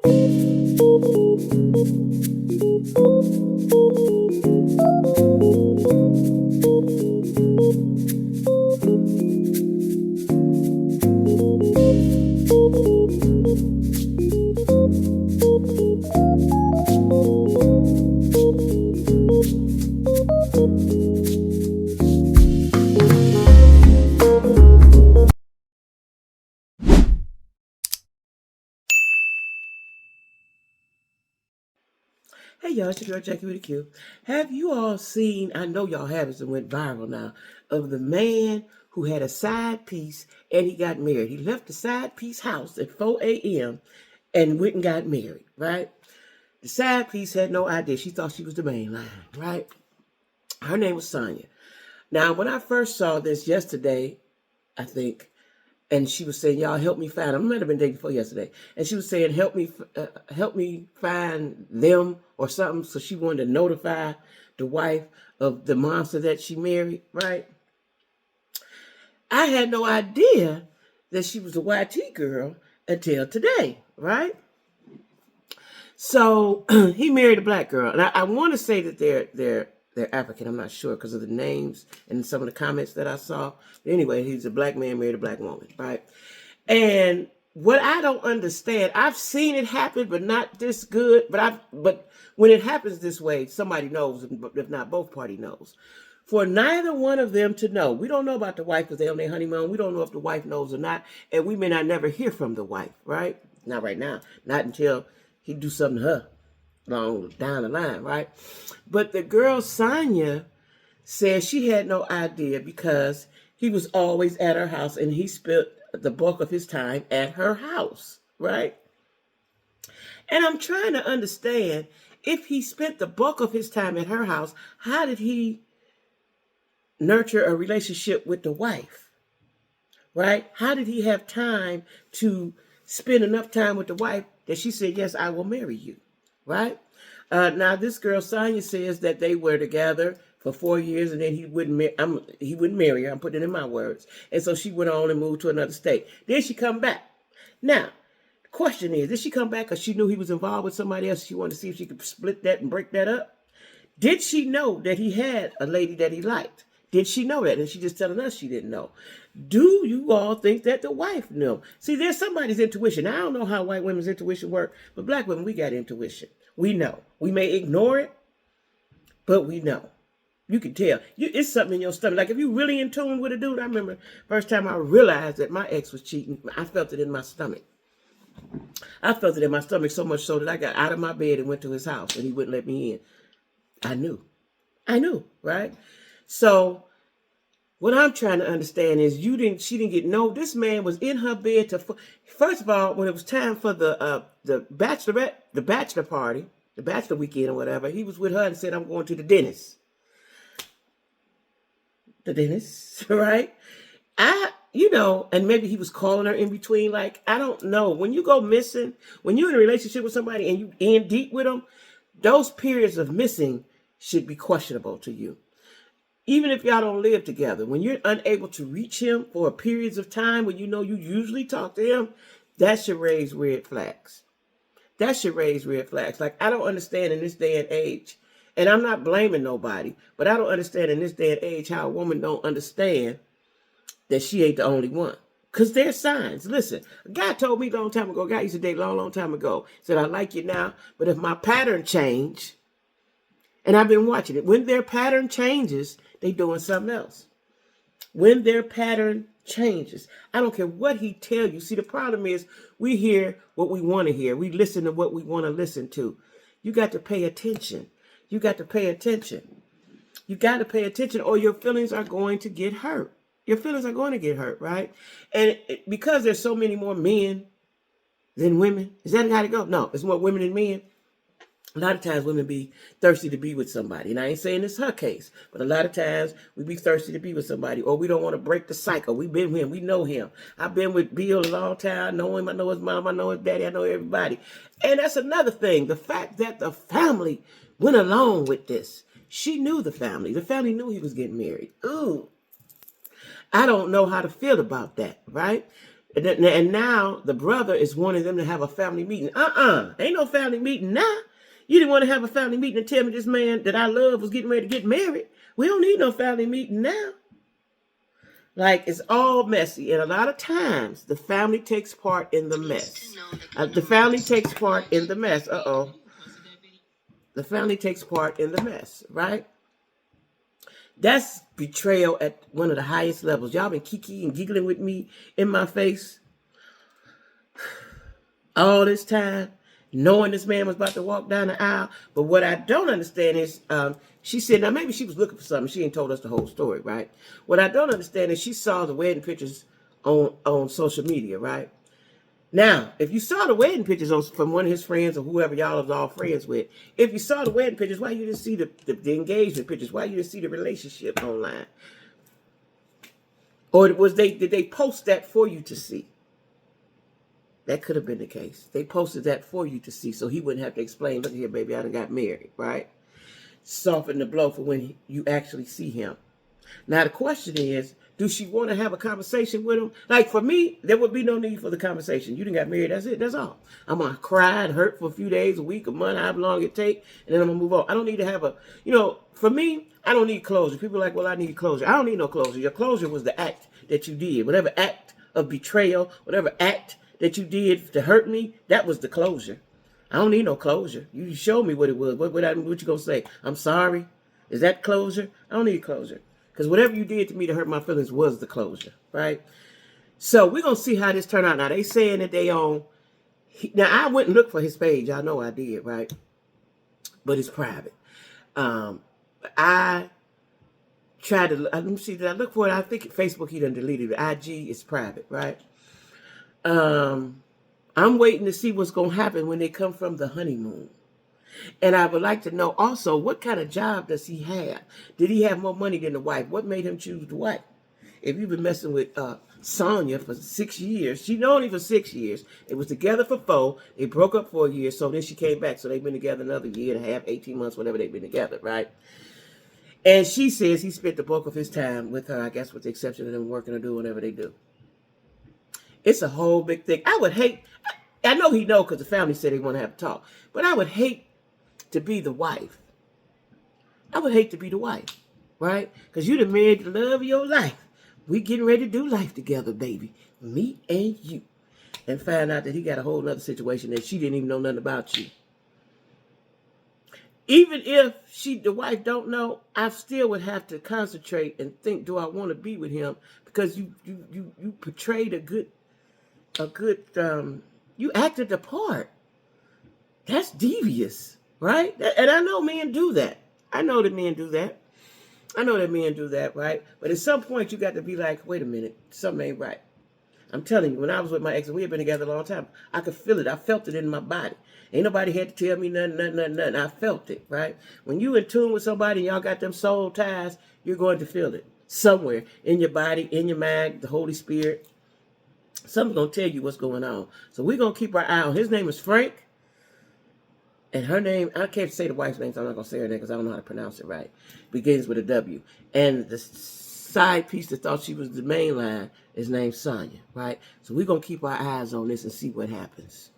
Hey y'all, it's your girl Jackie with a Q. Have you all seen, I know y'all have it, it went viral now, of the man who had a side piece and he got married. He left the side piece house at 4 a.m. and went and got married, right? The side piece had no idea. She thought she was the main line, right? Her name was Sonia. Now, when I first saw this yesterday, I think, and she was saying, "Y'all help me find them." It might have been the day before yesterday, and she was saying, help me find them or something." So she wanted to notify the wife of the monster that she married, right? I had no idea that she was a YT girl until today, right? So he married a black girl, and I want to say that they're African. I'm not sure because of the names and some of the comments that I saw. But anyway, he's a black man married a black woman, right? And what I don't understand, I've seen it happen, but not this good. But when it happens this way, somebody knows, if not both party knows. For neither one of them to know, we don't know about the wife because they're on their honeymoon. We don't know if the wife knows or not, and we may not never hear from the wife, right? Not right now, not until he do something to her long down the line, right? But the girl Sonia said she had no idea because he was always at her house and he spent the bulk of his time at her house, right? And I'm trying to understand, if he spent the bulk of his time at her house, how did he nurture a relationship with the wife, right? How did he have time to spend enough time with the wife that she said, "Yes, I will marry you," right? Now, this girl Sonia says that they were together for 4 years and then he wouldn't marry her. I'm putting it in my words. And so she went on and moved to another state. Then she come back. Now, the question is, did she come back because she knew he was involved with somebody else? She wanted to see if she could split that and break that up. Did she know that he had a lady that he liked? Did she know that? And she just telling us she didn't know. Do you all think that the wife knew? See, there's somebody's intuition. I don't know how white women's intuition work, but black women, we got intuition. We know. We may ignore it, but we know. You can tell. It's something in your stomach. Like if you really in tune with a dude, I remember first time I realized that my ex was cheating, I felt it in my stomach. I felt it in my stomach so much so that I got out of my bed and went to his house and he wouldn't let me in. I knew, right? So what I'm trying to understand is she didn't get this man was in her bed first of all, when it was time for the bachelor party, the bachelor weekend or whatever, he was with her and said, "I'm going to the dentist." The dentist, right? And maybe he was calling her in between. Like, I don't know. When you go missing, when you're in a relationship with somebody and you end deep with them, those periods of missing should be questionable to you. Even if y'all don't live together, when you're unable to reach him for periods of time when you know you usually talk to him, that should raise red flags. That should raise red flags. Like, I don't understand in this day and age, and I'm not blaming nobody, but I don't understand in this day and age how a woman don't understand that she ain't the only one. Because there's signs. Listen, a guy told me a long time ago, a guy I used to date a long, long time ago, said, "I like you now, but if my pattern change," and I've been watching it, when their pattern changes, they doing something else. When their pattern changes, I don't care what he tell you. See, the problem is we hear what we want to hear. We listen to what we want to listen to. You got to pay attention. You got to pay attention. You got to pay attention or your feelings are going to get hurt. Your feelings are going to get hurt, right? And because there's so many more men than women, is that how it go? No, it's more women than men. A lot of times women be thirsty to be with somebody. And I ain't saying it's her case, but a lot of times we be thirsty to be with somebody or we don't want to break the cycle. We've been with him. We know him. I've been with Bill a long time. I know him. I know his mom. I know his daddy. I know everybody. And that's another thing. The fact that the family went along with this. She knew the family. The family knew he was getting married. Ooh. I don't know how to feel about that, right? And now the brother is wanting them to have a family meeting. Ain't no family meeting now. You didn't want to have a family meeting and tell me this man that I love was getting ready to get married. We don't need no family meeting now. Like, it's all messy. And a lot of times, the family takes part in the mess. The family takes part in the mess. The family takes part in the mess, right? That's betrayal at one of the highest levels. Y'all been kiki and giggling with me in my face all this time, knowing this man was about to walk down the aisle. But what I don't understand is, she said, now maybe she was looking for something. She ain't told us the whole story, right? What I don't understand is she saw the wedding pictures on social media, right? Now, if you saw the wedding pictures from one of his friends or whoever y'all was all friends with, if you saw the wedding pictures, why you didn't see the engagement pictures? Why you didn't see the relationship online? Or did they post that for you to see? That could have been the case. They posted that for you to see so he wouldn't have to explain, look here, baby, I done got married, right? Soften the blow for when you actually see him. Now, the question is, do she want to have a conversation with him? Like, for me, there would be no need for the conversation. You done got married. That's it. That's all. I'm going to cry and hurt for a few days, a week, a month, however long it takes, and then I'm going to move on. I don't need to have for me, I don't need closure. People are like, well, I need closure. I don't need no closure. Your closure was the act that you did. Whatever act of betrayal, whatever act that you did to hurt me, that was the closure. I don't need no closure. You showed me what it was. What you going to say? I'm sorry? Is that closure? I don't need closure. Because whatever you did to me to hurt my feelings was the closure, right? So we're going to see how this turned out. Now, they saying that they own... Now, I went and looked for his page. I know I did, right? But it's private. I tried to... Let me see. Did I look for it? I think Facebook, he done deleted it. IG is private, right? I'm waiting to see what's going to happen when they come from the honeymoon. And I would like to know also, what kind of job does he have? Did he have more money than the wife? What made him choose the wife? If you've been messing with Sonia for 6 years, she known him for 6 years. It was together for 4. They broke up for a year, so then she came back. So they've been together another year and a half, 18 months, whatever they've been together, right? And she says he spent the bulk of his time with her, I guess with the exception of them working or doing whatever they do. It's a whole big thing. I would hate... I know he know because the family said they want to have a talk. But I would hate to be the wife. I would hate to be the wife, right? Because you the married the love of your life. We getting ready to do life together, baby. Me and you. And find out that he got a whole other situation that she didn't even know nothing about you. Even if the wife don't know, I still would have to concentrate and think, do I want to be with him? Because you portrayed you acted the part. That's devious. Right? And I know men do that. I know that men do that. Right? But at some point, you got to be like, wait a minute, something ain't right. I'm telling you, when I was with my ex, and we had been together a long time, I could feel it. I felt it in my body. Ain't nobody had to tell me nothing. I felt it, right? When you in tune with somebody and y'all got them soul ties, you're going to feel it. Somewhere in your body, in your mind, the Holy Spirit. Something's going to tell you what's going on. So we're going to keep our eye on. His name is Franck. And her name, I can't say the wife's name, so I'm not going to say her name because I don't know how to pronounce it right. Begins with a W. And the side piece that thought she was the main line is named Sonia, right? So we're going to keep our eyes on this and see what happens.